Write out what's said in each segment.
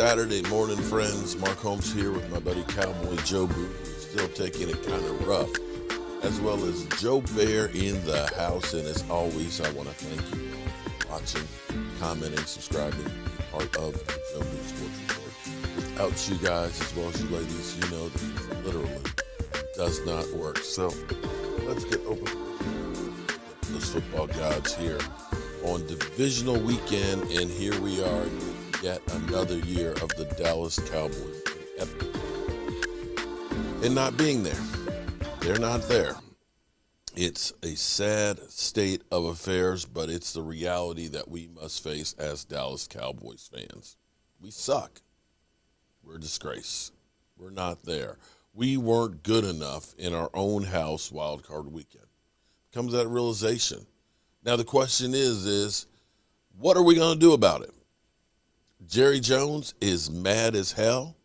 Saturday morning, friends. Mark Holmes here with my buddy Cowboy Joe Booth, still taking it kind of rough, as well as Joe Bear in the house. And as always, I want to thank you for watching, commenting, subscribing, being part of the Joe Booth Sports Report. Without you guys, as well as you ladies, you know that this literally does not work. So let's get open to those football gods here on divisional weekend, and here we are. Yet another year of the Dallas Cowboys and not being there. They're not there. It's a sad state of affairs, but it's the reality that we must face as Dallas Cowboys fans. We suck. We're a disgrace. We're not there. We weren't good enough in our own house wild card weekend. Comes that realization. Now the question is what are we going to do about it? Jerry Jones is mad as hell.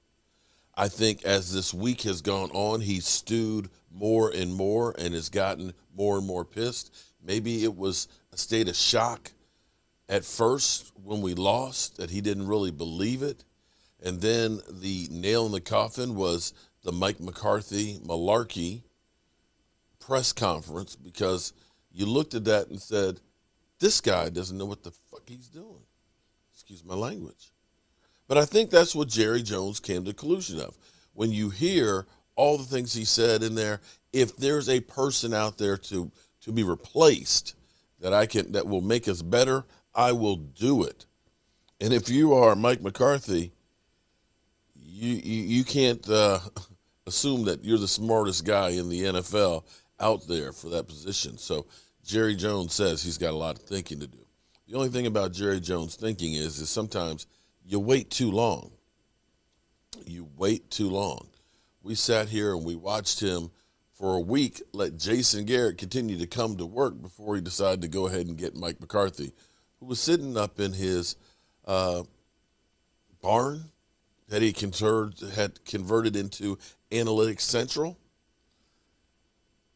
I think as this week has gone on, he's stewed more and more and has gotten more and more pissed. Maybe it was a state of shock at first when we lost, that he didn't really believe it. And then the nail in the coffin was the Mike McCarthy malarkey press conference, because you looked at that and said, this guy doesn't know what the fuck he's doing. Excuse my language. But I think that's what Jerry Jones came to the conclusion of. When you hear all the things he said in there, if there's a person out there to be replaced that will make us better, I will do it. And if you are Mike McCarthy, you can't assume that you're the smartest guy in the NFL out there for that position. So Jerry Jones says he's got a lot of thinking to do. The only thing about Jerry Jones' thinking is sometimes you wait too long. You wait too long. We sat here and we watched him for a week let Jason Garrett continue to come to work before he decided to go ahead and get Mike McCarthy, who was sitting up in his barn that he had converted into Analytics Central.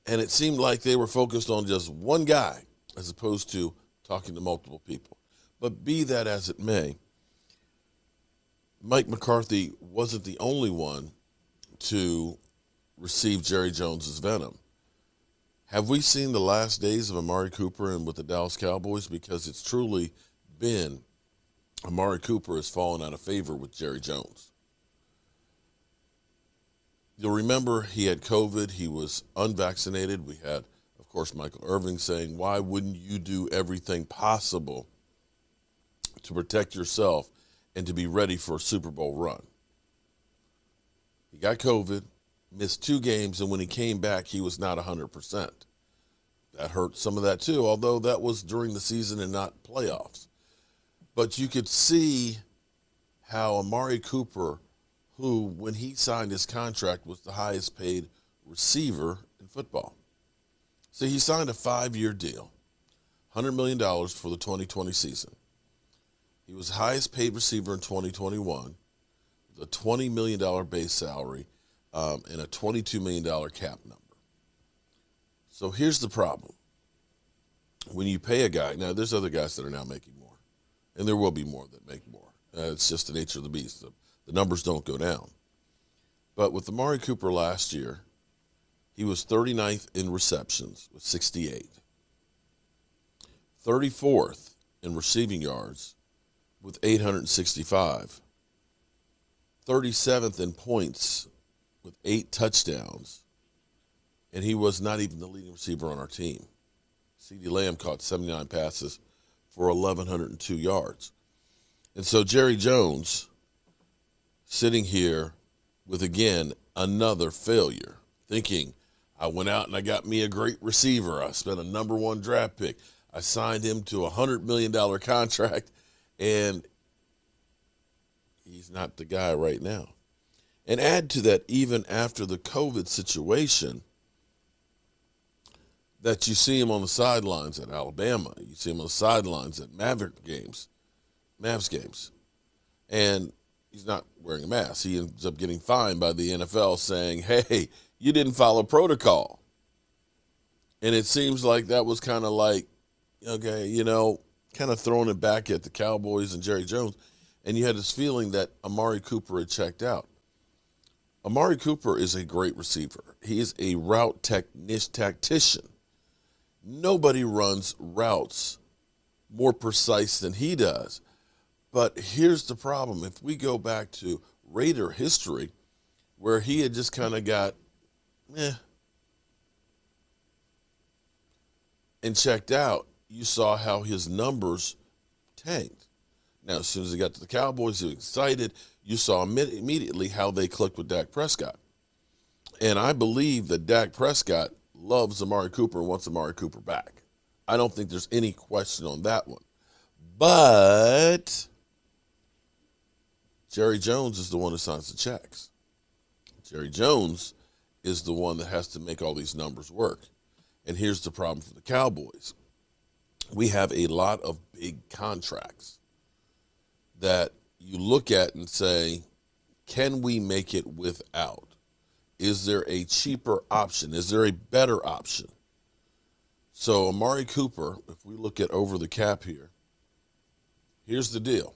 And it seemed like they were focused on just one guy as opposed to talking to multiple people. But be that as it may, Mike McCarthy wasn't the only one to receive Jerry Jones's venom. Have we seen the last days of Amari Cooper and with the Dallas Cowboys? Because it's truly been Amari Cooper has fallen out of favor with Jerry Jones. You'll remember he had COVID. He was unvaccinated. We had, of course, Michael Irvin saying, why wouldn't you do everything possible to protect yourself and to be ready for a Super Bowl run? He got COVID, missed 2 games, and when he came back, he was not 100%. That hurt some of that too, although that was during the season and not playoffs. But you could see how Amari Cooper, who, when he signed his contract, was the highest paid receiver in football. So he signed a 5-year deal, $100 million for the 2020 season. He was the highest paid receiver in 2021, with a $20 million base salary and a $22 million cap number. So here's the problem. When you pay a guy, now there's other guys that are now making more, and there will be more that make more. It's just the nature of the beast. The numbers don't go down. But with Amari Cooper last year, he was 39th in receptions with 68. 34th in receiving yards with 865. 37th in points with 8 touchdowns. And he was not even the leading receiver on our team. CeeDee Lamb caught 79 passes for 1,102 yards. And so Jerry Jones sitting here with, again, another failure, thinking, I went out and I got me a great receiver. I spent a #1 draft pick. I signed him to a $100 million contract, and he's not the guy right now. And add to that, even after the COVID situation, that you see him on the sidelines at Alabama. You see him on the sidelines at Mavs games. And he's not wearing a mask. He ends up getting fined by the NFL saying, hey, you didn't follow protocol. And it seems like that was kind of like, okay, kind of throwing it back at the Cowboys and Jerry Jones. And you had this feeling that Amari Cooper had checked out. Amari Cooper is a great receiver. He is a route tactician. Nobody runs routes more precise than he does. But here's the problem. If we go back to Raider history, where he had just kind of got, and checked out, you saw how his numbers tanked. Now, as soon as he got to the Cowboys, he was excited. You saw immediately how they clicked with Dak Prescott. And I believe that Dak Prescott loves Amari Cooper and wants Amari Cooper back. I don't think there's any question on that one. But Jerry Jones is the one who signs the checks. Jerry Jones is the one that has to make all these numbers work. And here's the problem for the Cowboys. We have a lot of big contracts that you look at and say, can we make it without? Is there a cheaper option? Is there a better option? So Amari Cooper, if we look at over the cap here, here's the deal.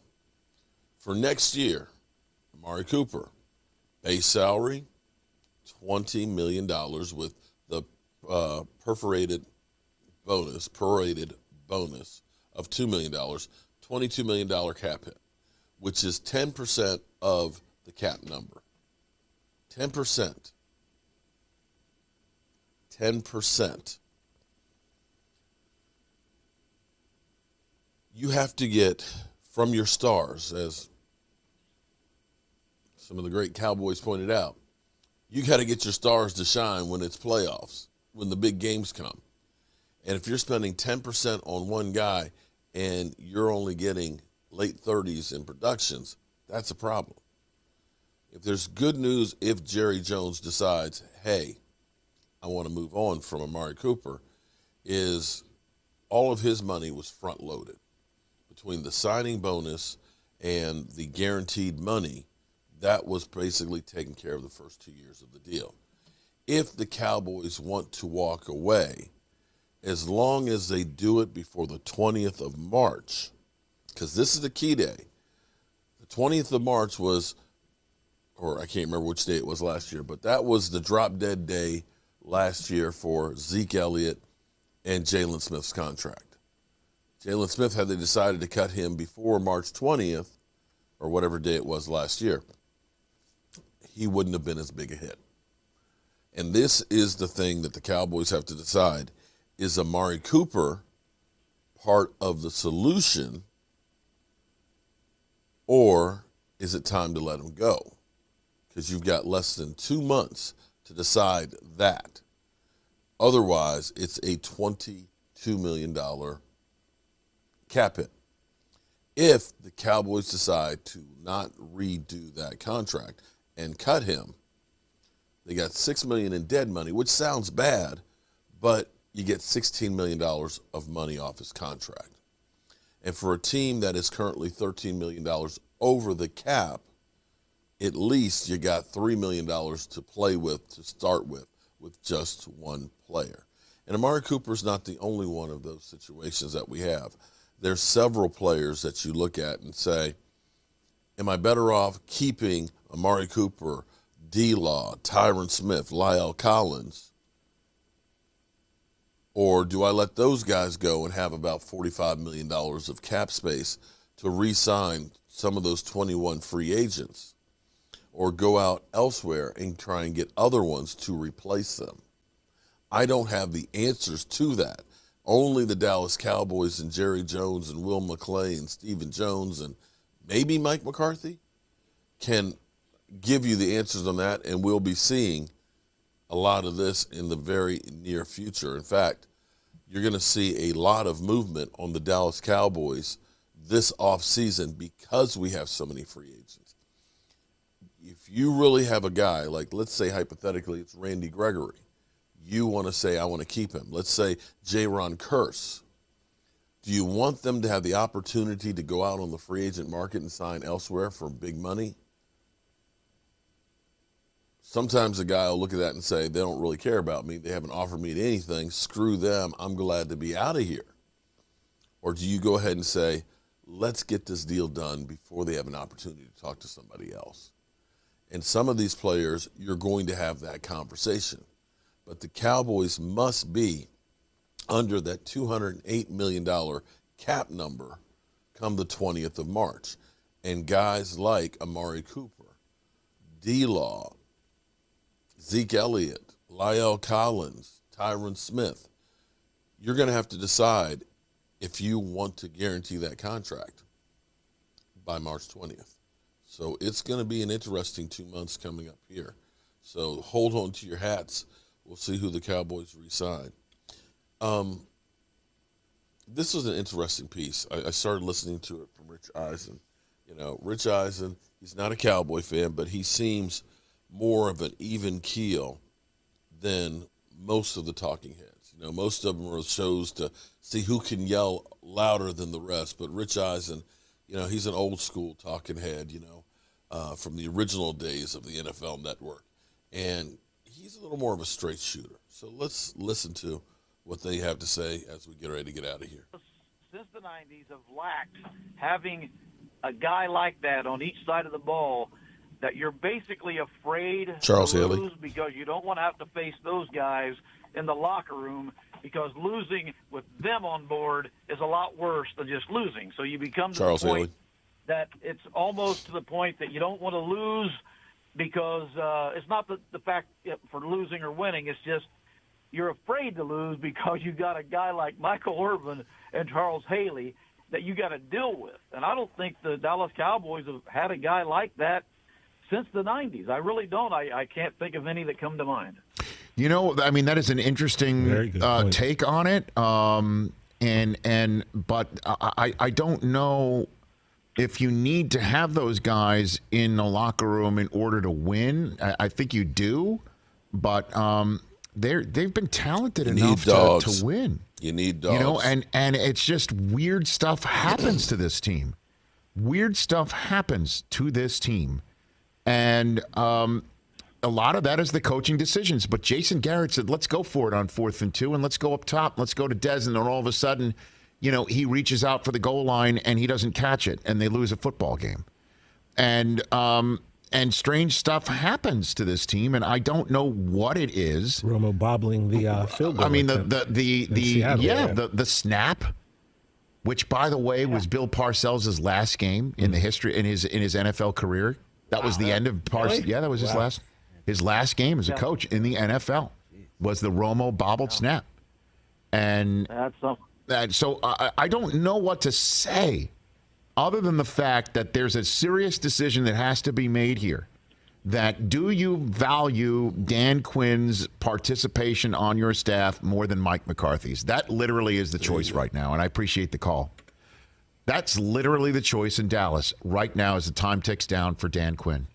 For next year, Amari Cooper, base salary, $20 million with the prorated bonus of $2 million, $22 million cap hit, which is 10% of the cap number. 10%. 10%. You have to get from your stars, as some of the great Cowboys pointed out, you got to get your stars to shine when it's playoffs, when the big games come. And if you're spending 10% on one guy and you're only getting late 30s in productions, that's a problem. If there's good news, if Jerry Jones decides, hey, I want to move on from Amari Cooper, is all of his money was front loaded. Between the signing bonus and the guaranteed money, that was basically taking care of the first 2 years of the deal. If the Cowboys want to walk away, as long as they do it before the 20th of March, because this is the key day. The 20th of March was, or I can't remember which day it was last year, but that was the drop-dead day last year for Zeke Elliott and Jalen Smith's contract. Jalen Smith, had they decided to cut him before March 20th, or whatever day it was last year, he wouldn't have been as big a hit. And this is the thing that the Cowboys have to decide. Is Amari Cooper part of the solution, or is it time to let him go? Because you've got less than 2 months to decide that. Otherwise, it's a $22 million cap hit. If the Cowboys decide to not redo that contract and cut him, they got $6 million in dead money, which sounds bad, but you get $16 million of money off his contract. And for a team that is currently $13 million over the cap, at least you got $3 million to play with, to start with just one player. And Amari Cooper's not the only one of those situations that we have. There's several players that you look at and say, am I better off keeping Amari Cooper, D-Law, Tyron Smith, Lyle Collins, or do I let those guys go and have about $45 million of cap space to re-sign some of those 21 free agents, or go out elsewhere and try and get other ones to replace them? I don't have the answers to that. Only the Dallas Cowboys and Jerry Jones and Will McClay and Stephen Jones and maybe Mike McCarthy can give you the answers on that, and we'll be seeing a lot of this in the very near future. In fact, you're going to see a lot of movement on the Dallas Cowboys this offseason because we have so many free agents. If you really have a guy, like let's say hypothetically it's Randy Gregory, you want to say, I want to keep him. Let's say Jaron Kearse. Do you want them to have the opportunity to go out on the free agent market and sign elsewhere for big money? Sometimes a guy will look at that and say, they don't really care about me. They haven't offered me anything. Screw them. I'm glad to be out of here. Or do you go ahead and say, let's get this deal done before they have an opportunity to talk to somebody else. And some of these players, you're going to have that conversation. But the Cowboys must be under that $208 million cap number come the 20th of March. And guys like Amari Cooper, D-Law, Zeke Elliott, La'el Collins, Tyron Smith, you're going to have to decide if you want to guarantee that contract by March 20th. So it's going to be an interesting 2 months coming up here. So hold on to your hats. We'll see who the Cowboys re-sign. This was an interesting piece. I started listening to it from Rich Eisen. You know, Rich Eisen, he's not a Cowboy fan, but he seems more of an even keel than most of the talking heads. You know, most of them are shows to see who can yell louder than the rest. But Rich Eisen, you know, he's an old school talking head, you know, from the original days of the NFL Network. And he's a little more of a straight shooter. So let's listen to what they have to say as we get ready to get out of here. Since the 90s have lacked having a guy like that on each side of the ball that you're basically afraid Charles to Haley. lose because you don't want to have to face those guys in the locker room, because losing with them on board is a lot worse than just losing. So you become to Charles the point Haley. that it's almost to the point that you don't want to lose because it's not the fact for losing or winning. It's just you're afraid to lose because you got a guy like Michael Irvin and Charles Haley that you got to deal with. And I don't think the Dallas Cowboys have had a guy like that since the 90s. I really don't. I can't think of any that come to mind. You know, I mean, that is an interesting take on it. But I don't know if you need to have those guys in the locker room in order to win. I think you do, but they've been talented enough to win. You need dogs. You know, and it's just weird stuff happens to this team. Weird stuff happens to this team. And a lot of that is the coaching decisions. But Jason Garrett said, let's go for it on 4th and 2, and let's go up top. Let's go to Dez. And then all of a sudden, you know, he reaches out for the goal line, and he doesn't catch it, and they lose a football game. And strange stuff happens to this team, and I don't know what it is. Romo bobbling the field goal. I mean, the snap, which, by the way, was Bill Parcells' last game in the history in his NFL career. That was the end of Parcells. Really? Yeah, that was his last game as a coach in the NFL. Was the Romo bobbled snap, and so I don't know what to say, other than the fact that there's a serious decision that has to be made here. That do you value Dan Quinn's participation on your staff more than Mike McCarthy's? That literally is the choice right now, and I appreciate the call. That's literally the choice in Dallas right now as the time ticks down for Dan Quinn.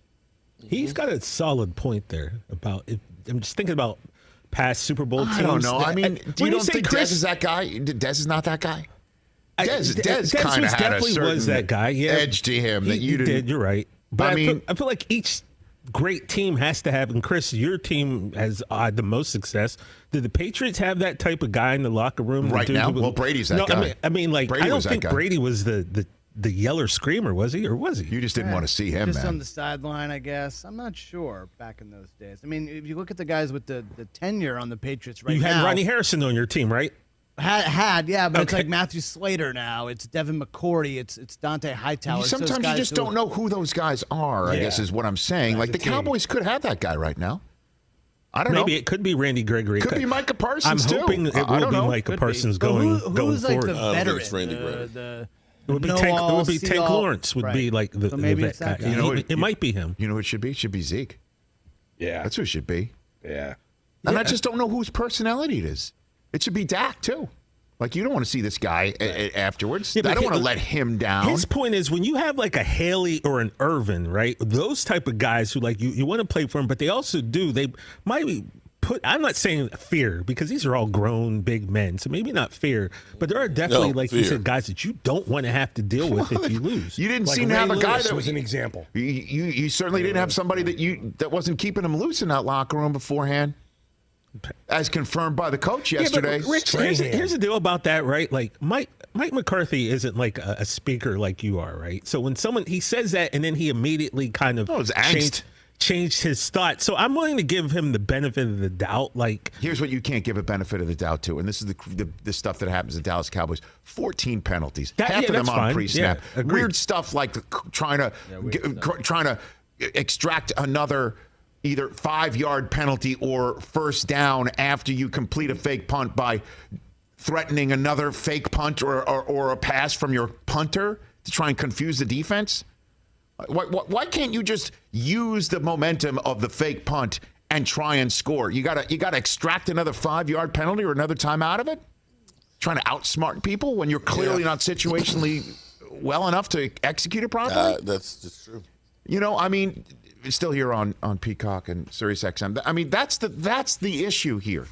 He's got a solid point there about it. I'm just thinking about past Super Bowl teams. I don't know. I mean, do you don't think Dez is that guy? Dez is not that guy? Dez kind of had a certain that guy, edge to him that you didn't. You're right. But I feel like each great team has to have, and Chris, your team has had the most success. Did the Patriots have that type of guy in the locker room? Right now? Well, Brady's that guy. I mean, like, I don't think Brady was the yeller screamer, was he? Or was he? You just didn't want to see him, just man. On the sideline, I guess. I'm not sure back in those days. I mean, if you look at the guys with the tenure on the Patriots right now. You had Ronnie Harrison on your team, right? Yeah, but it's like Matthew Slater now. It's Devin McCourty. It's Dante Hightower. Sometimes you just don't know who those guys are, I guess is what I'm saying. Like the Cowboys could have that guy right now. I don't know. Maybe it could be Randy Gregory. Could be Micah Parsons, I'm hoping it will be Micah Parsons going forward. Who's like the veteran? It would be Tank Lawrence would be like the vet guy. You know, it might be him. You know who it should be? It should be Zeke. Yeah. That's who it should be. Yeah. And I just don't know whose personality it is. It should be Dak, too. Like, you don't want to see this guy afterwards. I don't want to let him down. His point is, when you have like a Haley or an Irvin, right? Those type of guys who like you want to play for him, but they also they might put, I'm not saying fear, because these are all grown big men, so maybe not fear, but there are definitely, you said, guys that you don't want to have to deal with if you lose. You didn't seem to have a guy that was an example. You certainly didn't have somebody that wasn't keeping him loose in that locker room beforehand, as confirmed by the coach yesterday. But Rich, here's the deal about that, right? Like Mike McCarthy isn't like a speaker like you are, right? So when he says that and then he immediately kind of changed his thought. So I'm willing to give him the benefit of the doubt. Like, here's what you can't give a benefit of the doubt to, and this is the stuff that happens at Dallas Cowboys. 14 penalties, half of them on pre-snap. Yeah, weird stuff like trying to extract another either 5-yard penalty or first down after you complete a fake punt by threatening another fake punt or a pass from your punter to try and confuse the defense. Why can't you just use the momentum of the fake punt and try and score? You gotta extract another 5-yard penalty or another time out of it? Trying to outsmart people when you're clearly not situationally well enough to execute it properly? That's just true. You know, I mean, it's still here on Peacock and SiriusXM. I mean, that's the issue here.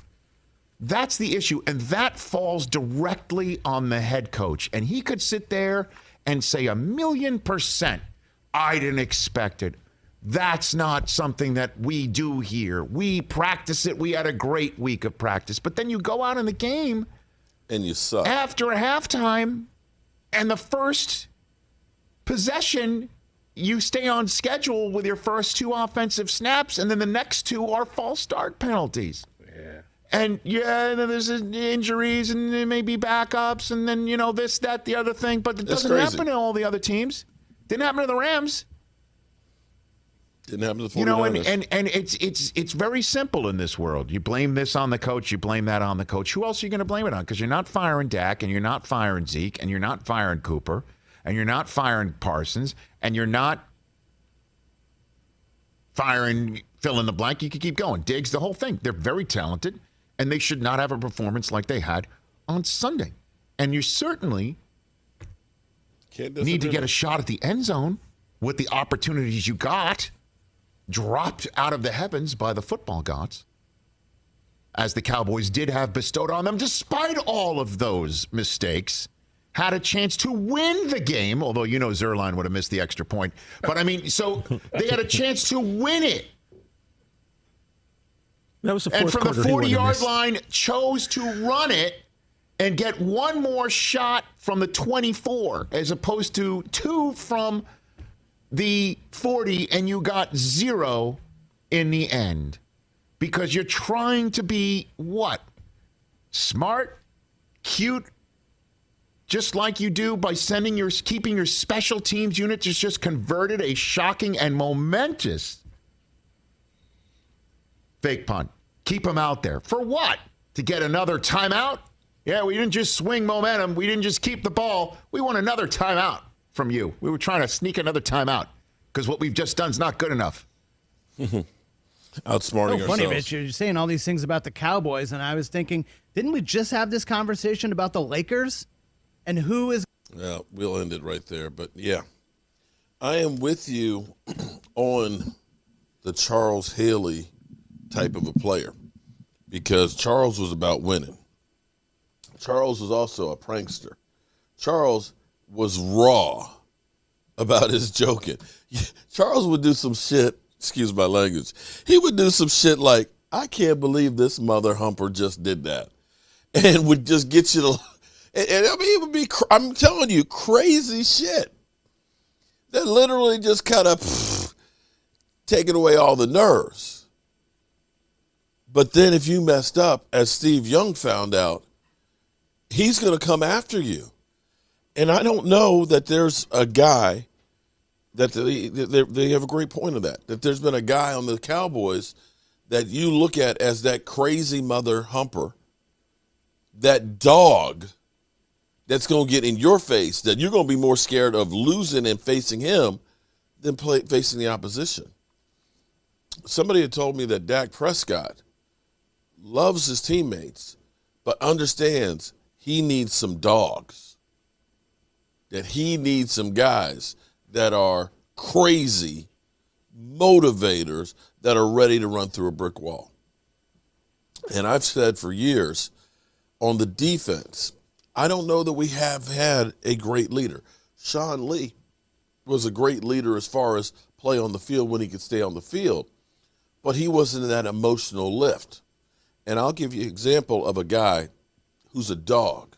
That's the issue, and that falls directly on the head coach. And he could sit there and say 1,000,000%, I didn't expect it. That's not something that we do here. We practice it. We had a great week of practice. But then you go out in the game and you suck. After a halftime and the first possession, you stay on schedule with your first 2 offensive snaps, and then the next 2 are false start penalties. Yeah. And there's injuries and there may be backups and then, this, that, the other thing. But it doesn't happen to all the other teams. Didn't happen to the Rams. Didn't happen to the 49ers. And it's very simple in this world. You blame this on the coach. You blame that on the coach. Who else are you going to blame it on? Because you're not firing Dak, and you're not firing Zeke, and you're not firing Cooper, and you're not firing Parsons, and you're not firing fill in the blank. You could keep going. Diggs, the whole thing. They're very talented, and they should not have a performance like they had on Sunday. And you certainly need to get a shot at the end zone with the opportunities you got dropped out of the heavens by the football gods, as the Cowboys did have bestowed on them, despite all of those mistakes, had a chance to win the game, although Zerline would have missed the extra point. But, so they had a chance to win it. That was the and fourth from the quarter, 40-yard line, chose to run it and get one more shot from the 24 as opposed to 2 from the 40, and you got 0 in the end because you're trying to be what? Smart, cute, just like you do by keeping your special teams unit just converted a shocking and momentous fake punt. Keep them out there. For what? To get another timeout? Yeah, we didn't just swing momentum. We didn't just keep the ball. We want another timeout from you. We were trying to sneak another timeout because what we've just done is not good enough. Outsmarting ourselves. Funny, Mitch. You're saying all these things about the Cowboys, and I was thinking, didn't we just have this conversation about the Lakers? And who is... Yeah, we'll end it right there. But, yeah, I am with you on the Charles Haley type of a player because Charles was about winning. Charles was also a prankster. Charles was raw about his joking. Charles would do some shit, excuse my language. He would do some shit like, I can't believe this mother humper just did that. And would just get you to, and it would be, I'm telling you, crazy shit. That literally just kind of taking away all the nerves. But then if you messed up, as Steve Young found out, he's going to come after you. And I don't know that there's a guy that they have a great point of that there's been a guy on the Cowboys that you look at as that crazy mother humper, that dog that's going to get in your face, that you're going to be more scared of losing and facing him than facing the opposition. Somebody had told me that Dak Prescott loves his teammates, but understands he needs some dogs, that he needs some guys that are crazy motivators that are ready to run through a brick wall. And I've said for years on the defense, I don't know that we have had a great leader. Sean Lee was a great leader as far as play on the field when he could stay on the field, but he wasn't that emotional lift. And I'll give you an example of a guy who's a dog,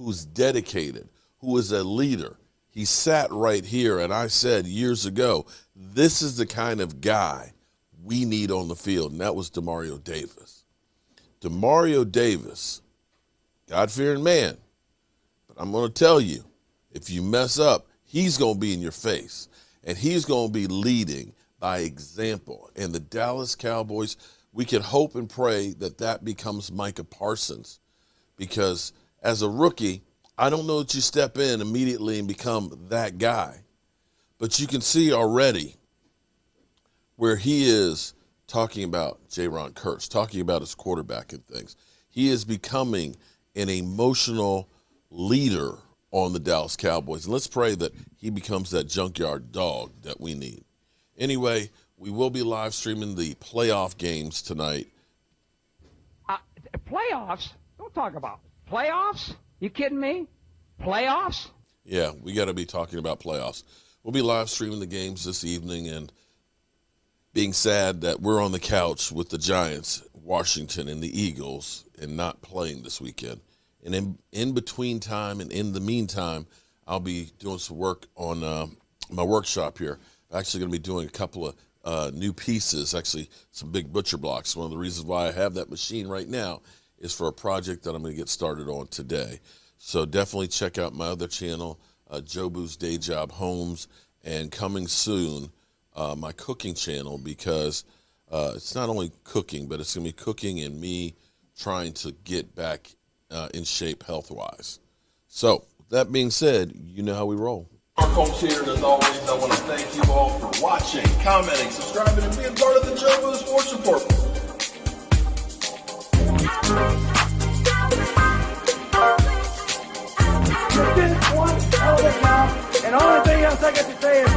who's dedicated, who is a leader. He sat right here, and I said years ago, this is the kind of guy we need on the field, and that was Demario Davis. Demario Davis, God-fearing man, but I'm going to tell you, if you mess up, he's going to be in your face, and he's going to be leading by example. And the Dallas Cowboys, we can hope and pray that that becomes Micah Parsons, because as a rookie, I don't know that you step in immediately and become that guy, but you can see already where he is talking about Jaron Kearse, talking about his quarterback and things. He is becoming an emotional leader on the Dallas Cowboys. And let's pray that he becomes that junkyard dog that we need. Anyway, we will be live streaming the playoff games tonight. Playoffs? Don't talk about playoffs. You kidding me? Playoffs? Yeah, we got to be talking about playoffs. We'll be live streaming the games this evening, and being sad that we're on the couch with the Giants, Washington, and the Eagles and not playing this weekend. And in between time and in the meantime, I'll be doing some work on my workshop here. I'm actually going to be doing a couple of new pieces, actually some big butcher blocks. One of the reasons why I have that machine right now is for a project that I'm going to get started on today. So definitely check out my other channel, Jobu's Day Job Homes, and coming soon, my cooking channel, because it's not only cooking, but it's going to be cooking and me trying to get back in shape health-wise. So, that being said, you know how we roll. Our folks here, and as always, I want to thank you all for watching, commenting, subscribing, and being part of the Jobu Sports Report. You did one hell of a job, and the only thing else I got to say is,